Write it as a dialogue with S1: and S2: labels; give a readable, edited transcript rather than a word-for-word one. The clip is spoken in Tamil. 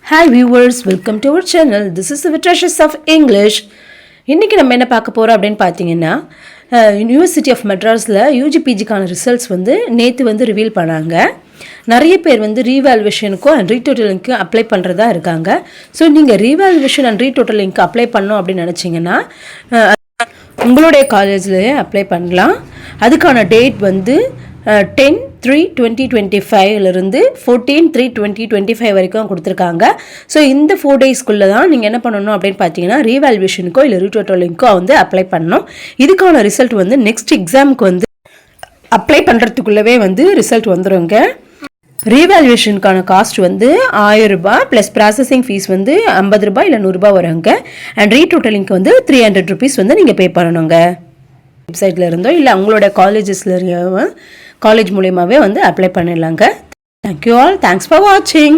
S1: Hi viewers, welcome to our channel. This is the Treasures of English. இன்றைக்கி நம்ம என்ன பார்க்க போகிறோம் அப்படின்னு பார்த்தீங்கன்னா யூனிவர்சிட்டி ஆஃப் மெட்ராஸில் யூஜிபிஜிக்கான ரிசல்ட்ஸ் நேற்று ரிவீல் பண்ணாங்க. நிறைய பேர் ரீவேல்யூவேஷனுக்கும் அண்ட் ரீடோட்டலிங்க்கும் அப்ளை பண்ணுறதா இருக்காங்க. ஸோ நீங்கள் ரீவேல்யூவேஷன் அண்ட் ரீடோட்டலிங்க்கு அப்ளை பண்ணோம் அப்படின்னு நினச்சிங்கன்னா உங்களுடைய காலேஜ்லேயே அப்ளை பண்ணலாம். அதுக்கான டேட் 10/3/2025 14/3/2025 வரைக்கும் கொடுத்துருக்காங்க. ஸோ இந்த 4 டேஸ்க்குள்ளே தான் நீங்கள் என்ன பண்ணணும் அப்படின்னு பார்த்தீங்கன்னா ரீவேல்யூவேஷனுக்கோ இல்லை ரீடோட்டலிங்க்கோ அப்ளை பண்ணணும். இதுக்கான ரிசல்ட் நெக்ஸ்ட் எக்ஸாமுக்கு அப்ளை பண்ணுறதுக்குள்ளவே ரிசல்ட் வந்துடுங்க. ரீவேல்யூவேஷனுக்கான காஸ்ட் 1000 ரூபாய் ப்ளஸ் ப்ராசஸிங் ஃபீஸ் 50 ரூபாய் இல்லை 100 ரூபாய் வருங்க. அண்ட் ரீடோட்டலிங்க்கு 300 ருபீஸ் நீங்கள் பே பண்ணணுங்க. வெப்சைட்டில் இருந்தோ இல்லை உங்களோட காலேஜ் மூலியமாகவே அப்ளை பண்ணிடலாங்க. Thank you all. தேங்க்ஸ் ஃபார் வாட்சிங்.